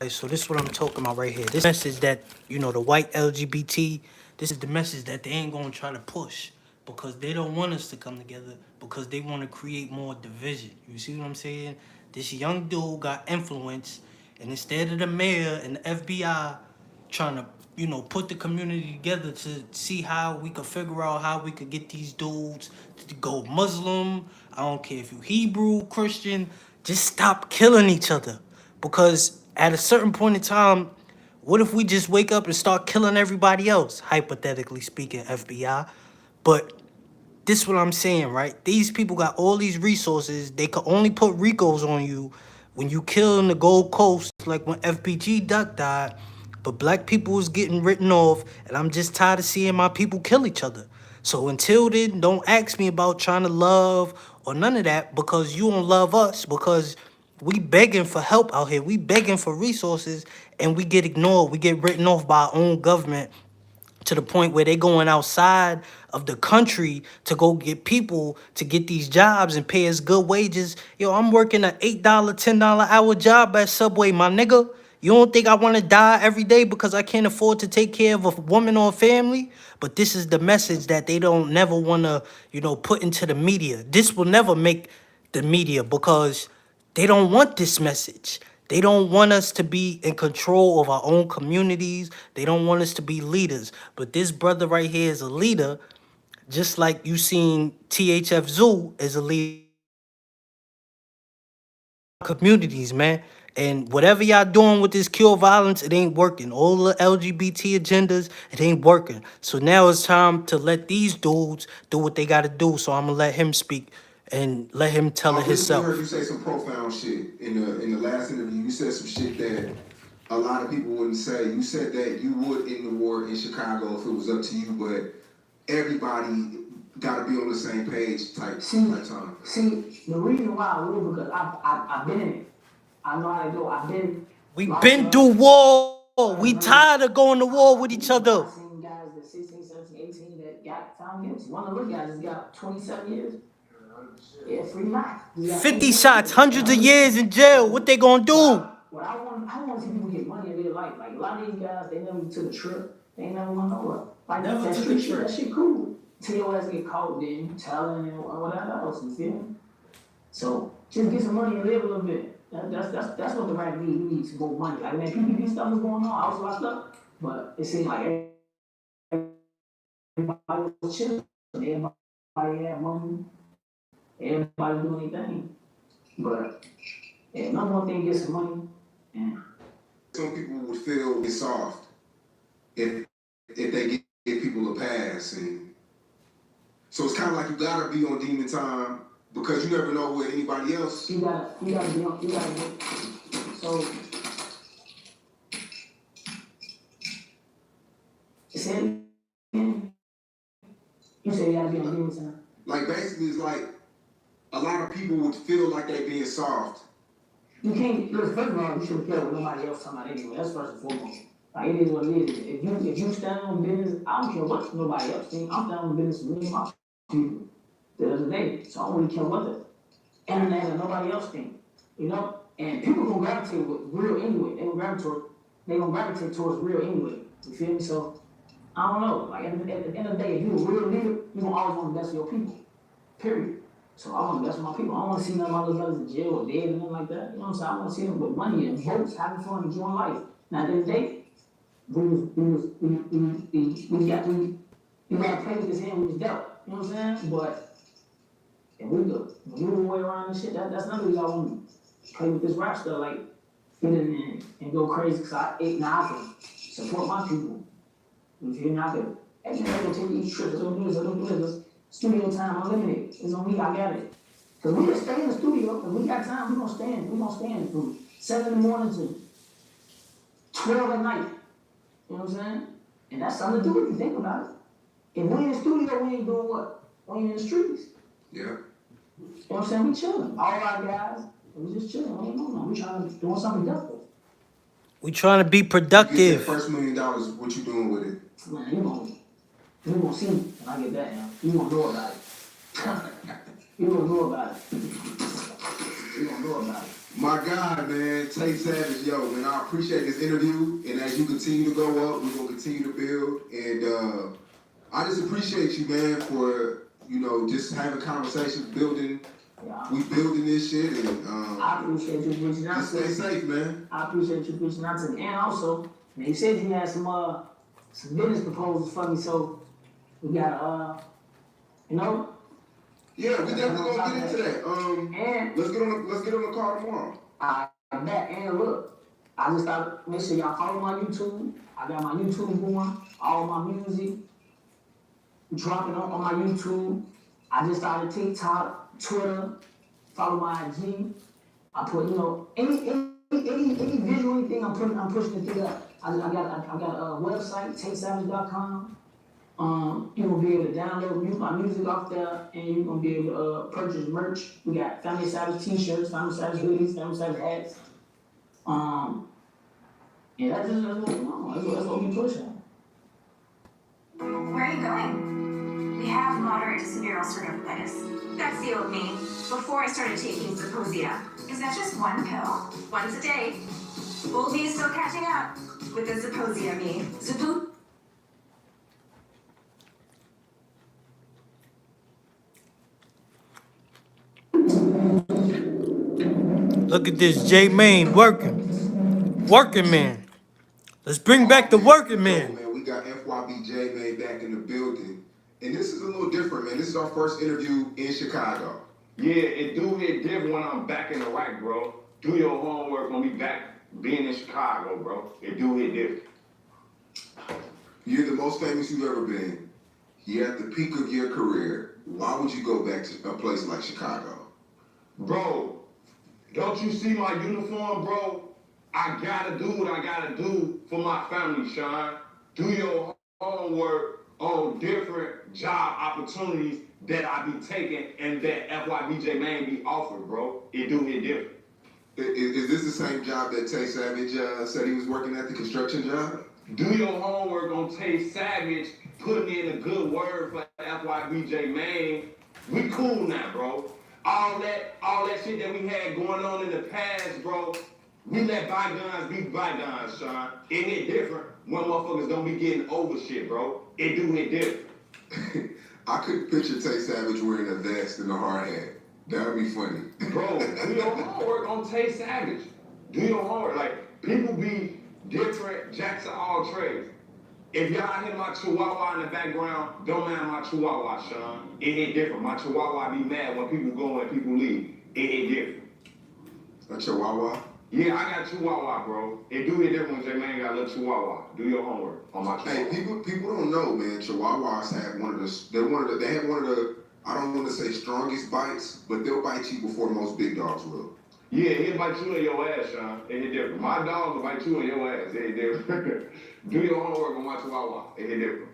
So this is what I'm talking about right here. This message that, the white LGBT, this is the message that they ain't gonna try to push because they don't want us to come together because they want to create more division. You see what I'm saying? This young dude got influence, and instead of the mayor and the FBI trying to, put the community together to see how we could figure out how we could get these dudes to go Muslim. I don't care if you Hebrew, Christian, just stop killing each other. Because at a certain point in time, what if we just wake up and start killing everybody else? Hypothetically speaking, FBI. But this is what I'm saying, right? These people got all these resources. They could only put Ricos on you when you kill in the Gold Coast, like when FBG Duck died. But black people was getting written off, and I'm just tired of seeing my people kill each other. So until then, don't ask me about trying to love or none of that because you don't love us because we begging for help out here. We begging for resources, and we get ignored. We get written off by our own government to the point where they going outside of the country to go get people to get these jobs and pay us good wages. Yo, I'm working an $8, $10 hour job at Subway, my nigga. You don't think I want to die every day because I can't afford to take care of a woman or a family? But this is the message that they don't never want to, put into the media. This will never make the media because they don't want this message. They don't want us to be in control of our own communities. They don't want us to be leaders. But this brother right here is a leader, just like you seen THF Zoo as a leader communities, man. And whatever y'all doing with this cure violence, it ain't working. All the LGBT agendas, it ain't working. So now it's time to let these dudes do what they gotta do. So I'm gonna let him speak and let him tell it I recently heard himself. you say some profound shit in the last interview. You said some shit that a lot of people wouldn't say. You said that you would end the war in Chicago if it was up to you, but everybody got to be on the same page type time. See, the reason why I would because I've been in it. I know how to go. I've been We locked been through up. war. We Remember, tired of going to war with each other. I seen guys that 16, 17, 18 that got found guilty. One of those guys has got 27 years. Yeah, free life. 50 shots, hundreds of years in jail. What they gonna do? What I want to see people get money in their life. Like a lot of these guys, they never took a trip. They ain't never went nowhere. Like Never that took a street shit, trip. that shit cool. Till your ass get caught, then you telling and whatever else. You feel me? So just get some money and live a little bit. That's what the rap need. We need some more money. Like man, PPP stuff was going on. I was locked up, but it seemed like everybody was chilling. Everybody had money. Everybody doing their thing. But yeah, number one thing, get some money. And Some people would feel it's soft if they give people a pass, and so it's kind of like you gotta be on demon time because you never know what anybody else. you gotta be on. You gotta get. So say you say you gotta be on demon time. Like basically, it's like a lot of people would feel like they being soft. You can't. Look, first of all, you shouldn't care what nobody else talking about anyway. That's first and foremost. Like it is what it is. If you stand on business, I don't care what nobody else think. I'm standing on business for me and my people the other day. So I don't really care what the internet and nobody else think. You know? And people gonna gravitate with real anyway. They gonna gravitate towards real anyway. You feel me? So I don't know. Like at the end of the day, if you a real leader, you gonna always want the best for your people. Period. So I want the best for my people. I don't want to see none of my little brothers in jail or dead or nothing like that. You know what I'm saying? I want to see them with money and boats, having fun, enjoying life. Now at the end of the day, we gotta play with this hand we was dealt. You know what I'm saying? But if we go move away around and shit, that's another reason I want to play with this rap stuff, like fit in and go crazy because I can support my people. You feel me? I could, hey man, I go take these trips, don't do this. Studio time unlimited. It's on me, I got it. Cause we can stay in the studio, if we got time, we gonna stand from 7 in the morning to 12 at night. You know what I'm saying? And that's something to do if you think about it. If we in the studio, we ain't doing what? We ain't in the streets. Yeah. You know what I'm saying? We chilling. All our guys, we just chilling. We ain't doing nothing. We trying to do something different. We trying to be You get that productive. first $1 million, what you doing with it? Man, you gonna see me when I get that now. You gonna know about it. You gonna know about it. You gonna know about it. My guy, man, Tay Savage, yo, man, I appreciate this interview. And as you continue to go up, we're gonna continue to build. And I just appreciate you, man, for just having conversations, building. Yeah. We building this shit, and I appreciate you reaching out just to stay me. safe, man. I appreciate you reaching out to me. And also, they said you had some business proposals for me, so we got Yeah, we definitely gonna get into that. And let's get on the call tomorrow. I bet, and look, I just thought, make sure y'all follow my YouTube. I got my YouTube going, all my music dropping on my YouTube. I just started TikTok, Twitter, follow my IG. I put, any visual, anything I'm pushing it through that. I got a website, taysavage.com. You're gonna be able to download my music off there, and you're gonna be able to purchase merch. We got Family Savage t-shirts, Family Savage hoodies, Family Savage hats. Yeah, that's what we're on. That's what we pushing. Where are you going? We have moderate to severe ulcerative colitis. That's the old me, before I started taking Zeposia. Is that just one pill? Once a day. Old me is still catching up with the Zeposia me. Look at this, J Main working man. Let's bring back the working man. Man, we got FYBJ man back in the building, and this is a little different, man. This is our first interview in Chicago. Yeah, it do hit different when I'm back in the rack, bro. Do your homework when we back being in Chicago, bro. It do hit different. You're the most famous you've ever been. You're at the peak of your career. Why would you go back to a place like Chicago? Bro, don't you see my uniform, bro? I gotta do what I gotta do for my family, Sean. Do your homework on different job opportunities that I be taking and that FYBJ man be offered, bro. It do hit different. Is this the same job that Tay Savage said he was working at, the construction job? Do your homework on Tay Savage, putting in a good word for FYBJ man. We cool now, bro. All that shit that we had going on in the past, bro. We let bygones be bygones, Sean. It hit different when motherfuckers don't be getting over shit, bro. It do hit different. I could picture Tay Savage wearing a vest and a hard hat. That would be funny. Bro, do your homework on Tay Savage. Do your homework. Like, people be different, jacks of all trades. If y'all hear my chihuahua in the background, don't mind my chihuahua, Sean. It hit different. My chihuahua be mad when people go and people leave. It hit different. A chihuahua? Yeah, I got chihuahua, bro. It do hit different when J-Man got a little chihuahua. Do your homework on my chihuahua. Hey, people don't know, man. Chihuahuas have they have one of the, I don't want to say strongest bites, but they'll bite you before most big dogs will. Yeah, he'll bite you in your ass, Sean. It hit different. My dog will bite you in your ass. It hit different. Do your homework on my chihuahua. It hit different.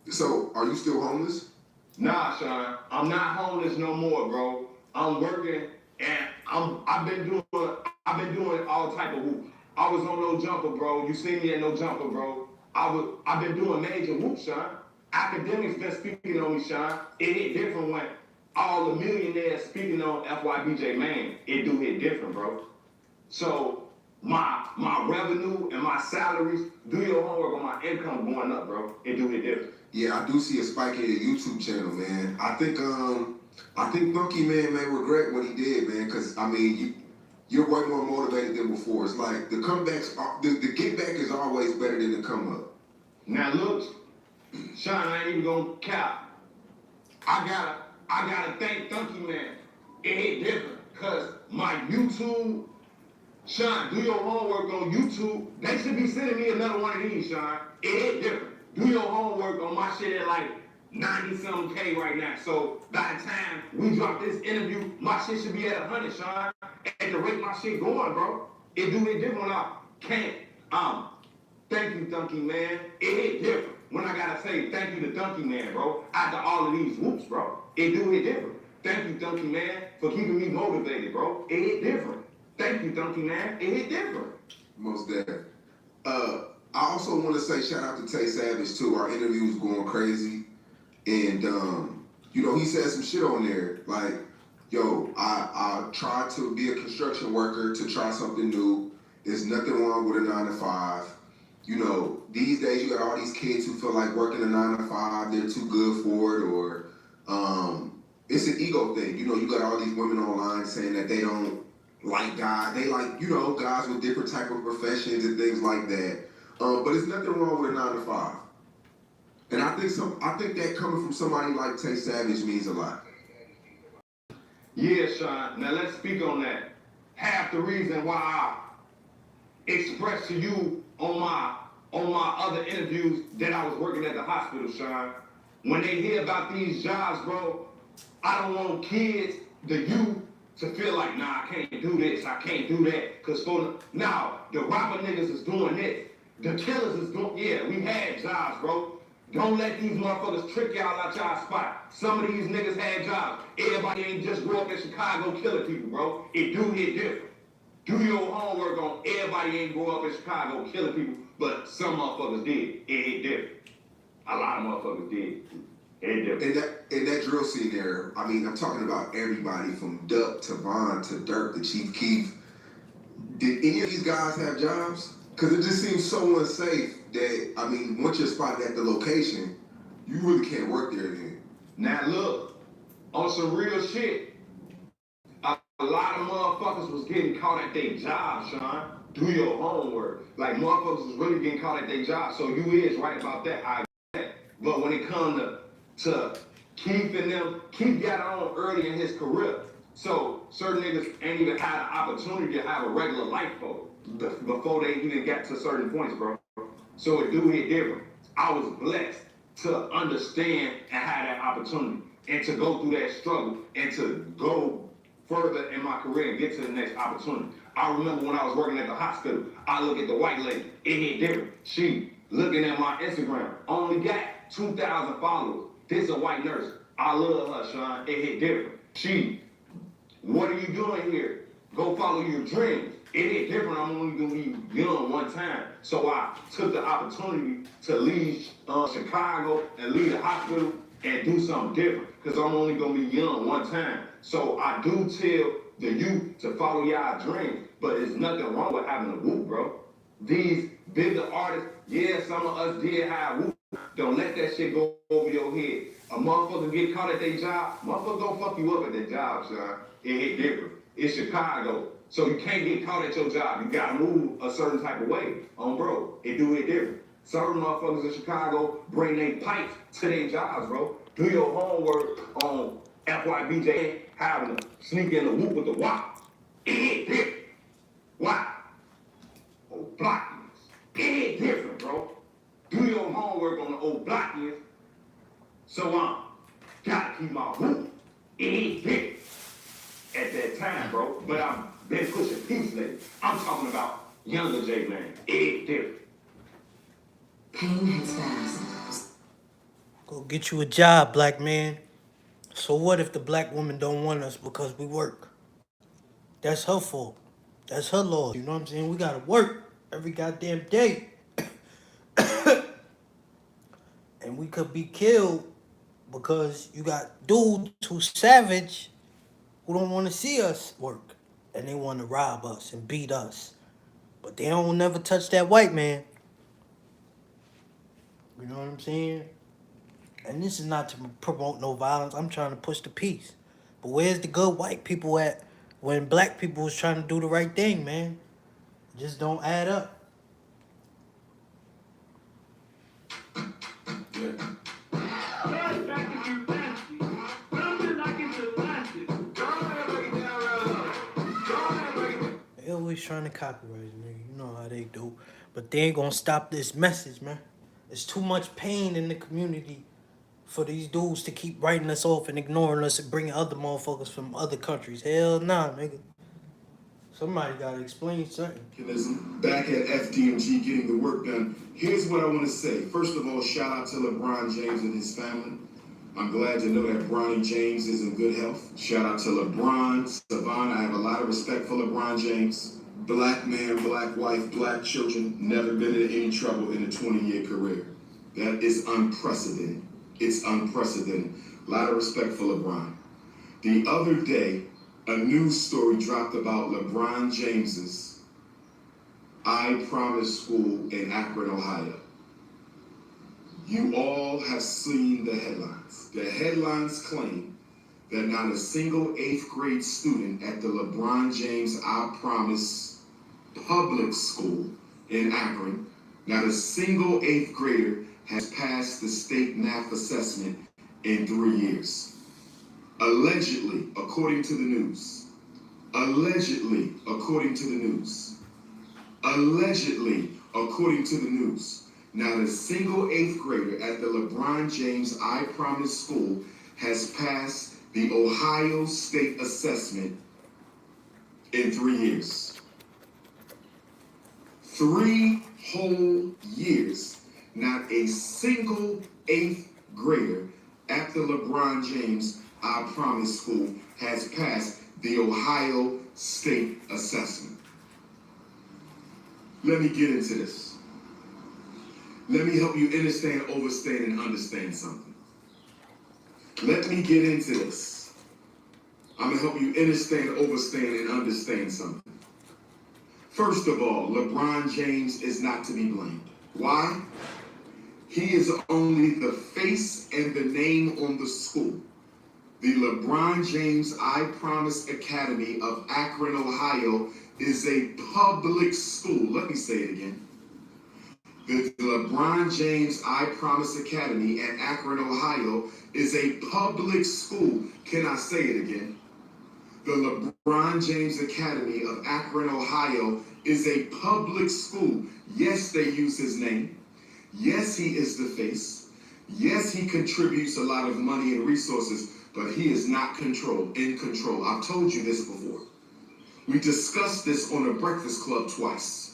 So, are you still homeless? Nah, Sean. I'm not homeless no more, bro. I'm working and I've been doing all type of whoop. I was on No Jumper, bro. You see me at No Jumper, bro. I've been doing major whoop, Sean. Academics been speaking on me, Sean. It hit different when all the millionaires speaking on FYBJ man. It do hit different, bro. So my revenue and my salaries, do your homework on my income going up, bro. It do hit different. Yeah, I do see a spike in your YouTube channel, man. I think Funky Man may regret what he did, man, because, I mean, you're way more motivated than before. It's like the comebacks, the get back is always better than the come up. Now look, Sean, I ain't even gonna cap. I gotta thank Funky Man. It hit different, cause my YouTube, Sean, do your homework on YouTube. They should be sending me another one of these, Sean. It hit different. Do your homework on my shit at like 90-something K right now. So by the time we drop this interview, my shit should be at 100, Sean. At the rate my shit going, bro. It do hit different when I can't. Thank you, Dunky Man. It hit different when I gotta say thank you to Dunky Man, bro. After all of these whoops, bro. It do hit different. Thank you, Dunky Man, for keeping me motivated, bro. It hit different. Thank you, Dunky Man. It hit different. Most definitely. I also want to say shout out to Tay Savage too. Our interview was going crazy, and he said some shit on there. Like, yo, I tried to be a construction worker to try something new. There's nothing wrong with a 9 to 5. You know, these days you got all these kids who feel like working a 9 to 5, they're too good for it, or it's an ego thing. You know, you got all these women online saying that they don't like guys. They like, you know, guys with different type of professions and things like that. But there's nothing wrong with a 9 to 5. And I think that coming from somebody like Tay Savage means a lot. Yeah, Sean. Now let's speak on that. Half the reason why I expressed to you on my other interviews that I was working at the hospital, Sean. When they hear about these jobs, bro, I don't want kids, the youth, to feel like, nah, I can't do this, I can't do that. Cause now the robber niggas is doing this. The killers is doing, yeah, we had jobs, bro. Don't let these motherfuckers trick y'all out y'all spot. Some of these niggas had jobs. Everybody ain't just grew up in Chicago killing people, bro. It do hit different. Do your homework on everybody ain't grow up in Chicago killing people, but some motherfuckers did. It hit different. A lot of motherfuckers did. It hit different. In that drill scene there, I mean, I'm talking about everybody from Duck to Von to Dirk to Chief Keef. Did any of these guys have jobs? Because it just seems so unsafe that, I mean, once you're spotted at the location, you really can't work there then. Now look, on some real shit, a lot of motherfuckers was getting caught at their job, Sean. Do your homework. Like, motherfuckers was really getting caught at their job. So you is right about that. I get that. But when it comes to Keith and them, Keith got on early in his career. So certain niggas ain't even had an opportunity to have a regular life before they even got to certain points, bro. So it do hit different. I was blessed to understand and have that opportunity and to go through that struggle and to go further in my career and get to the next opportunity. I remember when I was working at the hospital, I look at the white lady, it hit different. She looking at my Instagram, only got 2,000 followers. This a white nurse. I love her, Sean. It hit different. She, what are you doing here? Go follow your dreams. It hit different. I'm only gonna be young one time. So I took the opportunity to leave Chicago and leave the hospital and do something different. Because I'm only gonna be young one time. So I do tell the youth to follow y'all dreams. But there's nothing wrong with having a whoop, bro. These bigger artists, yeah, some of us did have whoop. Don't let that shit go over your head. A motherfucker get caught at their job, motherfucker gonna fuck you up at their job, son. It hit different. It's Chicago. So you can't get caught at your job. You gotta move a certain type of way. Bro, it do it different. Some motherfuckers in Chicago bring their pipes to their jobs, bro. Do your homework on FYBJ, having to sneak in the whoop with the wop. It hit different. Why? Old blockies. It hit different, bro. Do your homework on the old blockies. So gotta keep my whoop. It hit different at that time, bro. But I'm been pushing peace lately. I'm talking about younger J, man. It different. Pain hits fast. Go get you a job, black man. So what if the black woman don't want us because we work? That's her fault. That's her law. You know what I'm saying? We gotta work every goddamn day. And we could be killed because you got dudes who savage who don't want to see us work. And they want to rob us and beat us. But they don't never touch that white man. You know what I'm saying? And this is not to promote no violence. I'm trying to push the peace. But where's the good white people at when black people was trying to do the right thing, man? It just don't add up. They always trying to copyright, nigga. You know how they do. But they ain't gonna stop this message, man. There's too much pain in the community for these dudes to keep writing us off and ignoring us and bringing other motherfuckers from other countries. Hell nah, nigga. Somebody gotta explain something. Back at FDMG getting the work done. Here's what I want to say. First of all, shout out to LeBron James and his family. I'm glad to know that Bronny James is in good health. Shout out to LeBron, Savon. I have a lot of respect for LeBron James. Black man, black wife, black children, never been in any trouble in a 20-year career. That is unprecedented. It's unprecedented. A lot of respect for LeBron. The other day, a news story dropped about LeBron James's I Promise School in Akron, Ohio. You all have seen the headlines. The headlines claim that not a single 8th grade student at the LeBron James I Promise public school in Akron, not a single 8th grader has passed the state math assessment in 3 years. Allegedly, according to the news. Allegedly, according to the news. Allegedly, according to the news. Not a single 8th grader at the LeBron James I Promise School has passed the Ohio State Assessment in 3 years. 3 whole years, not a single 8th grader at the LeBron James I Promise School has passed the Ohio State Assessment. Let me get into this. Let me help you understand, overstand, and understand something. Let me get into this. I'm gonna help you understand, overstand, and understand something. First of all, LeBron James is not to be blamed. Why? He is only the face and the name on the school. The LeBron James I Promise Academy of Akron, Ohio is a public school. Let me say it again. The LeBron James I Promise Academy at Akron, Ohio is a public school. Can I say it again? The LeBron James Academy of Akron, Ohio is a public school. Yes, they use his name. Yes, he is the face. Yes, he contributes a lot of money and resources, but he is not in control. I've told you this before. We discussed this on the Breakfast Club twice.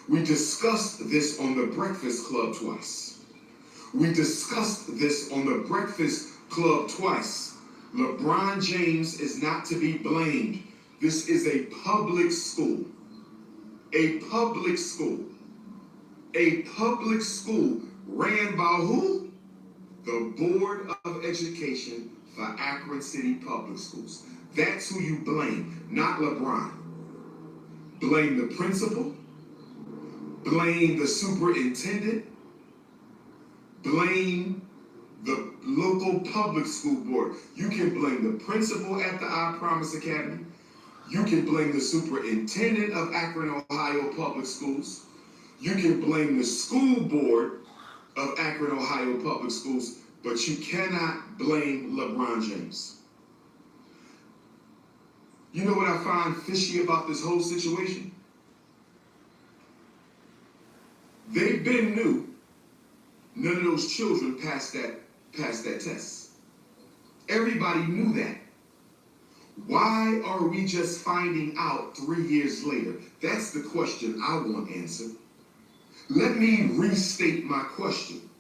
We discussed this on the Breakfast Club twice. We discussed this on the Breakfast Club twice. LeBron James is not to be blamed. This is a public school. A public school. A public school ran by who? The Board of Education for Akron City Public Schools. That's who you blame, not LeBron. Blame the principal. Blame the superintendent. Blame the local public school board. You can blame the principal at the I Promise Academy. You can blame the superintendent of Akron, Ohio Public Schools. You can blame the school board of Akron, Ohio Public Schools, but you cannot blame LeBron James. You know what I find fishy about this whole situation? They been knew none of those children passed that test. Everybody knew that. Why are we just finding out 3 years later? That's the question I want answered. Let me restate my question.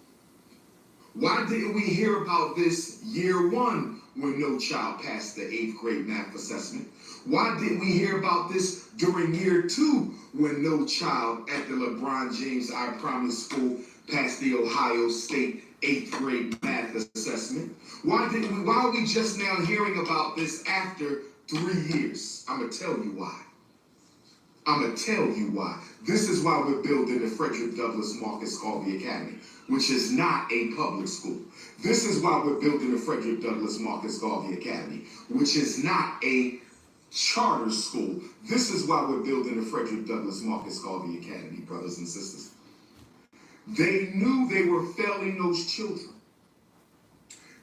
Why didn't we hear about this year 1 when no child passed the 8th grade math assessment? Why didn't we hear about this during year 2 when no child at the LeBron James I Promise School passed the Ohio State 8th grade math assessment? Why are we just now hearing about this after 3 years? I'm gonna tell you why. I'm gonna tell you why. This is why we're building the Frederick Douglass Marcus Garvey Academy, which is not a public school. This is why we're building the Frederick Douglass Marcus Garvey Academy, which is not a charter school. This is why we're building the Frederick Douglass Marcus Garvey Academy, brothers and sisters. They knew they were failing those children.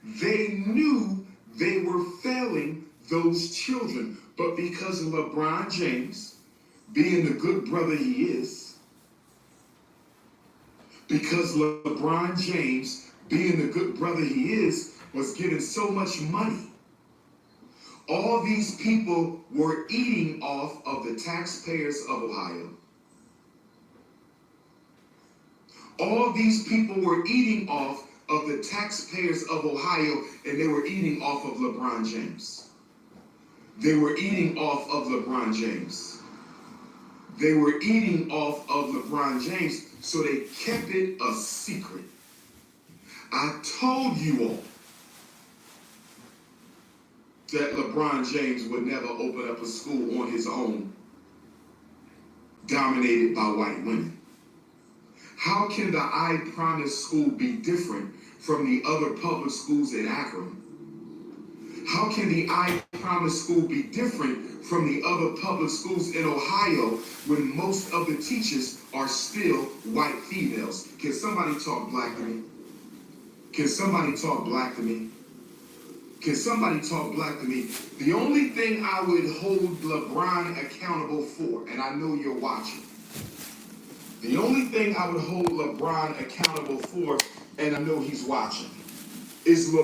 They knew they were failing those children, but because of LeBron James, being the good brother he is, because LeBron James, being the good brother he is, was getting so much money, all these people were eating off of the taxpayers of Ohio. All these people were eating off of the taxpayers of Ohio, and they were eating off of LeBron James. They were eating off of LeBron James. They were eating off of LeBron James, so they kept it a secret. I told you all that LeBron James would never open up a school on his own dominated by white women? How can the I Promise school be different from the other public schools in Akron? How can the I Promise school be different from the other public schools in Ohio when most of the teachers are still white females? Can somebody talk black to me? Can somebody talk black to me? Can somebody talk black to me? The only thing I would hold LeBron accountable for, and I know you're watching, the only thing I would hold LeBron accountable for, and I know he's watching, is LeBron.